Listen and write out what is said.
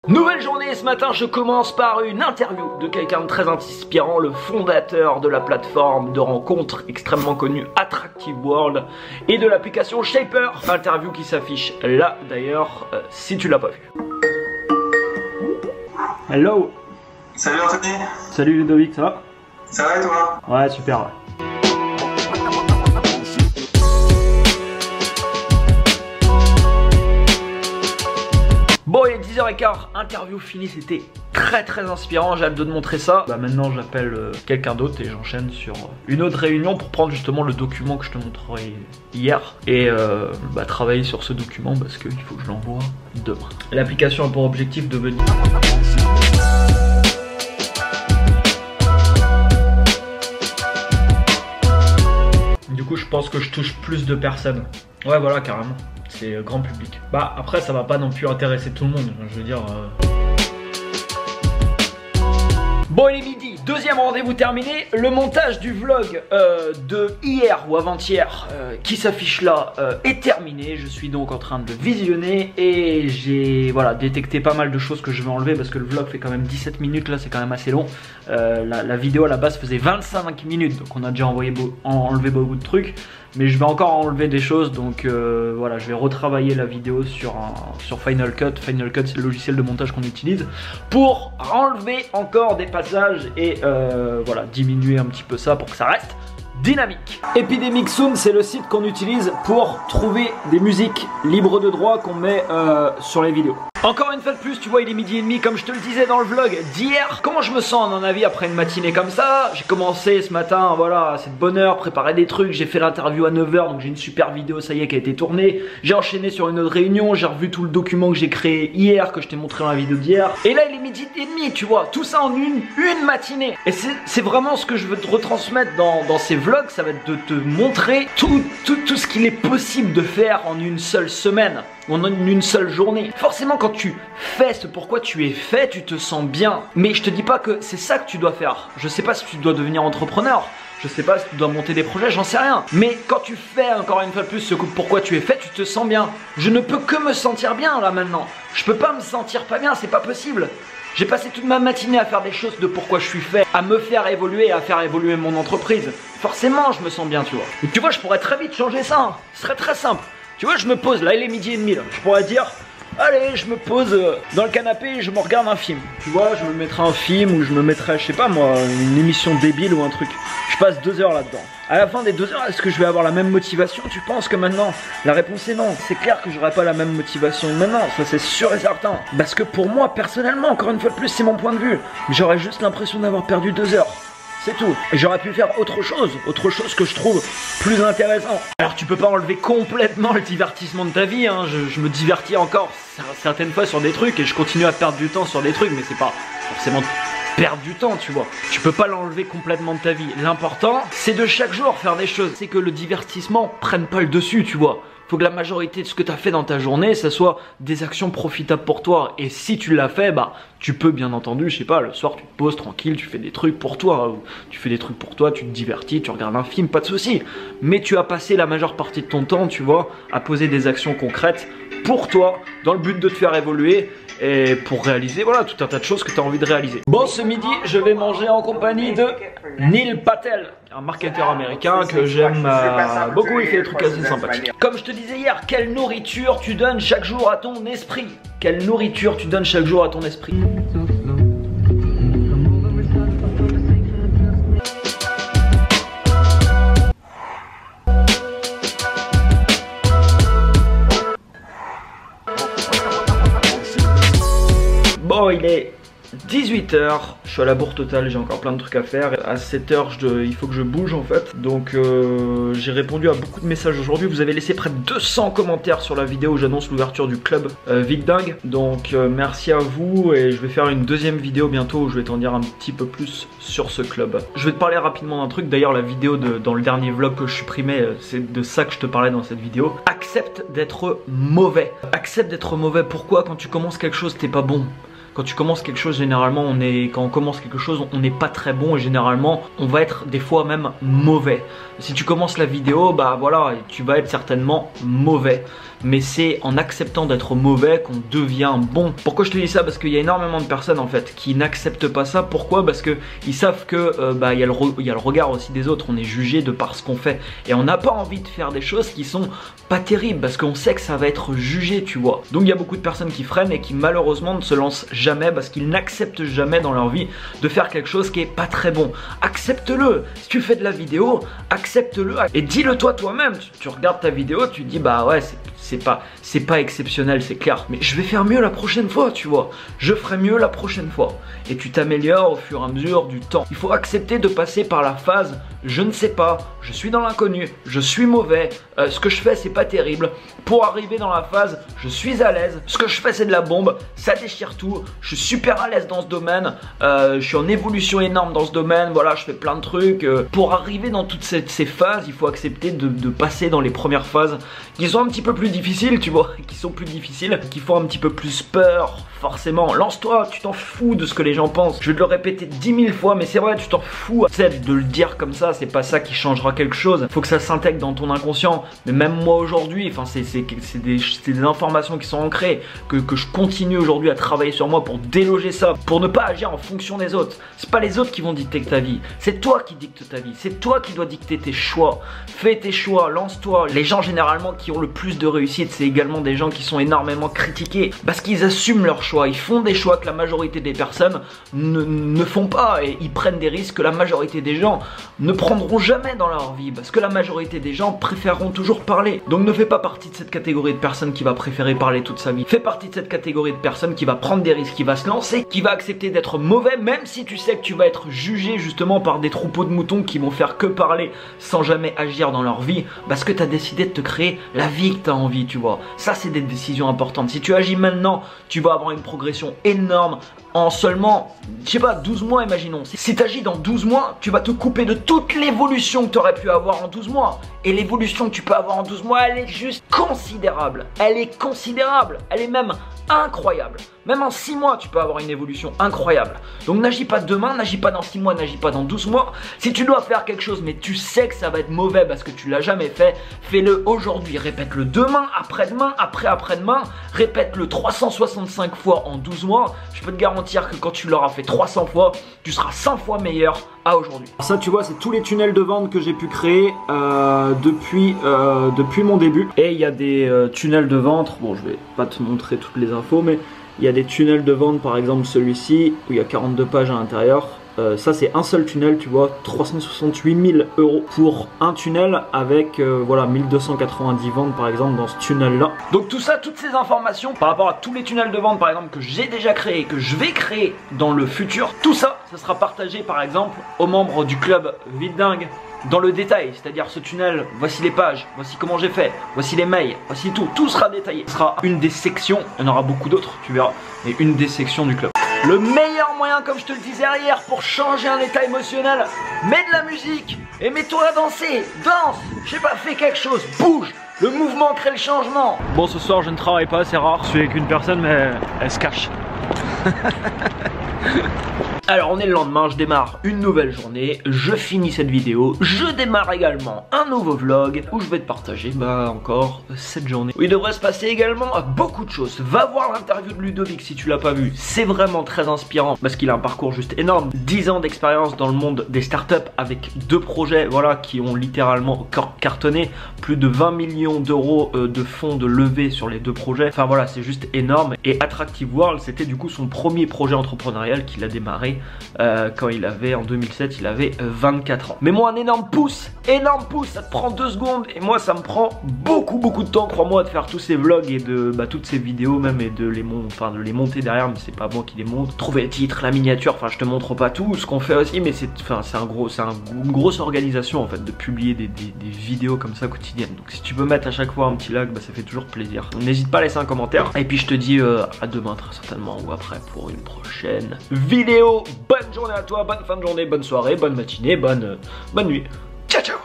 Nouvelle journée, ce matin je commence par une interview de quelqu'un de très inspirant, le fondateur de la plateforme de rencontres extrêmement connue Attractive World et de l'application Shaper. Interview qui s'affiche là d'ailleurs si tu l'as pas vu. Hello. Salut Anthony. Salut Ludovic, ça va? Ça va et toi? Ouais, super. Ouais. Bon, il est 10h15, interview finie, c'était très inspirant, j'ai hâte de te montrer ça. Bah maintenant j'appelle quelqu'un d'autre et j'enchaîne sur une autre réunion pour prendre justement le document que je te montrerai hier et travailler sur ce document parce qu'il faut que je l'envoie demain. L'application a pour objectif de venir... Du coup je pense que je touche plus de personnes. Ouais voilà, carrément. C'est grand public. Bah après ça va pas non plus intéresser tout le monde, je veux dire... Bon, il est midi, deuxième rendez-vous terminé. Le montage du vlog de hier ou avant-hier qui s'affiche là est terminé. Je suis donc en train de le visionner et j'ai détecté pas mal de choses que je vais enlever parce que le vlog fait quand même 17 minutes là, c'est quand même assez long. La vidéo à la base faisait 25 minutes, donc on a déjà enlevé beaucoup de trucs. Mais je vais encore enlever des choses, donc voilà, je vais retravailler la vidéo sur Final Cut. Final Cut, c'est le logiciel de montage qu'on utilise pour enlever encore des passages et voilà, diminuer un petit peu ça pour que ça reste dynamique. Epidemic Sound, c'est le site qu'on utilise pour trouver des musiques libres de droit qu'on met sur les vidéos. Encore une fois de plus, tu vois, il est midi et demi, comme je te le disais dans le vlog d'hier. Comment je me sens à mon avis après une matinée comme ça? J'ai commencé ce matin, voilà, c'est de bonne heure, préparer des trucs. J'ai fait l'interview à 9h, donc j'ai une super vidéo, ça y est, qui a été tournée. J'ai enchaîné sur une autre réunion, j'ai revu tout le document que j'ai créé hier, que je t'ai montré dans la vidéo d'hier. Et là, il est midi et demi, tu vois, tout ça en une matinée. Et c'est vraiment ce que je veux te retransmettre dans ces vlogs, ça va être de te montrer tout ce qu'il est possible de faire en une seule semaine. En une seule journée. Forcément quand tu fais ce pourquoi tu es fait, tu te sens bien. Mais je te dis pas que c'est ça que tu dois faire. Je sais pas si tu dois devenir entrepreneur. Je sais pas si tu dois monter des projets, j'en sais rien. Mais quand tu fais encore une fois de plus ce pourquoi tu es fait, tu te sens bien. Je ne peux que me sentir bien là maintenant. Je peux pas me sentir pas bien, c'est pas possible. J'ai passé toute ma matinée à faire des choses de pourquoi je suis fait, à me faire évoluer, à faire évoluer mon entreprise. Forcément je me sens bien, tu vois. Et tu vois, je pourrais très vite changer ça, hein. Ce serait très simple. Tu vois, je me pose, là il est midi et demi, là. Je pourrais dire, allez, je me pose dans le canapé et je me regarde un film. Tu vois, je me mettrais un film ou je me mettrais, je sais pas moi, une émission débile ou un truc. Je passe 2 heures là-dedans. À la fin des 2 heures, est-ce que je vais avoir la même motivation? Tu penses que maintenant? La réponse est non. C'est clair que j'aurai pas la même motivation maintenant, ça c'est sûr et certain. Parce que pour moi, personnellement, encore une fois de plus, c'est mon point de vue. J'aurais juste l'impression d'avoir perdu 2 heures. C'est tout. Et j'aurais pu faire autre chose que je trouve plus intéressant. Alors tu peux pas enlever complètement le divertissement de ta vie, hein. Je me divertis encore certaines fois sur des trucs et je continue à perdre du temps sur des trucs, mais c'est pas forcément perdre du temps, tu vois. Tu peux pas l'enlever complètement de ta vie. L'important, c'est de chaque jour faire des choses. C'est que le divertissement prenne pas le dessus, tu vois. Faut que la majorité de ce que tu as fait dans ta journée, ça soit des actions profitables pour toi. Et si tu l'as fait, bah tu peux bien entendu, je sais pas, le soir tu te poses tranquille, tu fais des trucs pour toi. Tu fais des trucs pour toi, tu te divertis, tu regardes un film, pas de souci. Mais tu as passé la majeure partie de ton temps, tu vois, à poser des actions concrètes pour toi, dans le but de te faire évoluer et pour réaliser, voilà, tout un tas de choses que tu as envie de réaliser. Bon, ce midi, je vais manger en compagnie de Neil Patel, un marketeur américain que j'aime beaucoup, il fait des trucs assez sympathiques. Comme je te disais hier, quelle nourriture tu donnes chaque jour à ton esprit? Quelle nourriture tu donnes chaque jour à ton esprit? Bon, il est 18h, je suis à la bourre totale, j'ai encore plein de trucs à faire. À 7h, il faut que je bouge en fait. Donc j'ai répondu à beaucoup de messages aujourd'hui. Vous avez laissé près de 200 commentaires sur la vidéo où j'annonce l'ouverture du club Vigdingue. Donc merci à vous et je vais faire une deuxième vidéo bientôt où je vais t'en dire un petit peu plus sur ce club. Je vais te parler rapidement d'un truc. D'ailleurs la vidéo dans le dernier vlog que je supprimais, c'est de ça que je te parlais dans cette vidéo. Accepte d'être mauvais. Accepte d'être mauvais. Pourquoi? Quand tu commences quelque chose, t'es pas bon. Quand tu commences quelque chose, généralement, quand on commence quelque chose, on n'est pas très bon et généralement, on va être des fois même mauvais. Si tu commences la vidéo, bah voilà, tu vas être certainement mauvais. mais c'est en acceptant d'être mauvais qu'on devient bon. Pourquoi je te dis ça? Parce qu'il y a énormément de personnes en fait qui n'acceptent pas ça. Pourquoi? Parce que ils savent que il y a le regard aussi des autres, on est jugé de par ce qu'on fait et on n'a pas envie de faire des choses qui sont pas terribles parce qu'on sait que ça va être jugé, tu vois. Donc il y a beaucoup de personnes qui freinent et qui malheureusement ne se lancent jamais parce qu'ils n'acceptent jamais dans leur vie de faire quelque chose qui est pas très bon. Accepte-le. Si tu fais de la vidéo, accepte-le et dis-le toi-même. Tu regardes ta vidéo, tu dis bah ouais, c'est pas exceptionnel, c'est clair, mais je vais faire mieux la prochaine fois, tu vois. Je ferai mieux la prochaine fois. Et tu t'améliores au fur et à mesure du temps. Il faut accepter de passer par la phase je ne sais pas, je suis dans l'inconnu, je suis mauvais, ce que je fais c'est pas terrible, pour arriver dans la phase je suis à l'aise, ce que je fais c'est de la bombe, ça déchire tout, je suis super à l'aise dans ce domaine, je suis en évolution énorme dans ce domaine, voilà, je fais plein de trucs. Pour arriver dans toutes ces phases, il faut accepter de passer dans les premières phases qui sont un petit peu plus difficiles, tu vois, qui sont plus difficiles, qui font un petit peu plus peur, forcément. Lance-toi, tu t'en fous de ce que les gens pensent. Je vais te le répéter 10 000 fois, mais c'est vrai, tu t'en fous. Tu sais, de le dire comme ça, c'est pas ça qui changera quelque chose. Faut que ça s'intègre dans ton inconscient. Mais même moi aujourd'hui, enfin, c'est des informations qui sont ancrées, que je continue aujourd'hui à travailler sur moi pour déloger ça, pour ne pas agir en fonction des autres. C'est pas les autres qui vont dicter ta vie, c'est toi qui dictes ta vie, c'est toi qui dois dicter tes choix. Fais tes choix, lance-toi. Les gens généralement qui ont le plus de réussite, c'est également des gens qui sont énormément critiqués parce qu'ils assument leurs choix. Ils font des choix que la majorité des personnes ne font pas et ils prennent des risques que la majorité des gens ne prendront jamais dans leur vie parce que la majorité des gens préféreront toujours parler. Donc ne fais pas partie de cette catégorie de personnes qui va préférer parler toute sa vie. Fais partie de cette catégorie de personnes qui va prendre des risques, qui va se lancer, qui va accepter d'être mauvais même si tu sais que tu vas être jugé justement par des troupeaux de moutons qui vont faire que parler sans jamais agir dans leur vie parce que tu as décidé de te créer la vie que tu as envie, tu vois. Ça c'est des décisions importantes. Si tu agis maintenant, tu vas avoir une progression énorme en seulement, je sais pas, 12 mois, imaginons. Si tu agis dans 12 mois, tu vas te couper de toute l'évolution que tu aurais pu avoir en 12 mois. Et l'évolution que tu peux avoir en 12 mois, elle est juste considérable. Elle est considérable. Elle est même incroyable. Même en 6 mois, tu peux avoir une évolution incroyable. Donc n'agis pas demain, n'agis pas dans 6 mois, n'agis pas dans 12 mois. Si tu dois faire quelque chose, mais tu sais que ça va être mauvais parce que tu l'as jamais fait, fais-le aujourd'hui. Répète-le demain, après-demain, après-après-demain. Répète-le 365 fois en 12 mois. Je peux te garantir que quand tu l'auras fait 300 fois, tu seras 100 fois meilleur à aujourd'hui. Ça, tu vois, c'est tous les tunnels de vente que j'ai pu créer depuis mon début. Et il y a des tunnels de vente. Bon, je vais pas te montrer toutes les infos, mais il y a des tunnels de vente, par exemple celui-ci, où il y a 42 pages à l'intérieur. Ça c'est un seul tunnel, tu vois, 368 000 € pour un tunnel avec voilà 1290 ventes par exemple dans ce tunnel là. Donc tout ça, toutes ces informations par rapport à tous les tunnels de vente par exemple que j'ai déjà créé, que je vais créer dans le futur, tout ça, ça sera partagé par exemple aux membres du club Vite Dingue dans le détail, c'est-à-dire ce tunnel, voici les pages, voici comment j'ai fait, voici les mails, voici tout sera détaillé. Ce sera une des sections, il y en aura beaucoup d'autres, tu verras, mais une des sections du club. Le meilleur moyen, comme je te le disais hier, pour changer un état émotionnel, mets de la musique et mets-toi à danser, danse, je sais pas, fais quelque chose, bouge. Le mouvement crée le changement. Bon, ce soir je ne travaille pas, c'est rare, je suis avec une personne mais elle se cache. Alors on est le lendemain, je démarre une nouvelle journée, je finis cette vidéo, je démarre également un nouveau vlog où je vais te partager encore cette journée. Où il devrait se passer également beaucoup de choses. Va voir l'interview de Ludovic si tu l'as pas vu, c'est vraiment très inspirant parce qu'il a un parcours juste énorme. 10 ans d'expérience dans le monde des startups avec 2 projets voilà, qui ont littéralement cartonné, plus de 20 millions d'euros de fonds de levée sur les 2 projets. Enfin voilà, c'est juste énorme. Et Attractive World, c'était du coup son premier projet entrepreneurial qu'il a démarré quand il avait, en 2007, il avait 24 ans. Mets-moi un énorme pouce, ça te prend 2 secondes et moi ça me prend beaucoup de temps, crois-moi, de faire tous ces vlogs et de toutes ces vidéos même et de les monter derrière, mais c'est pas moi qui les monte. Trouver le titre, la miniature, enfin je te montre pas tout ce qu'on fait aussi, mais c'est une grosse organisation en fait de publier des vidéos comme ça quotidiennes. Donc si tu peux mettre à chaque fois un petit like, ça fait toujours plaisir. N'hésite pas à laisser un commentaire et puis je te dis à demain très certainement ou après pour une prochaine vidéo. Bonne journée à toi, bonne fin de journée, bonne soirée, bonne matinée, bonne nuit. Ciao ciao.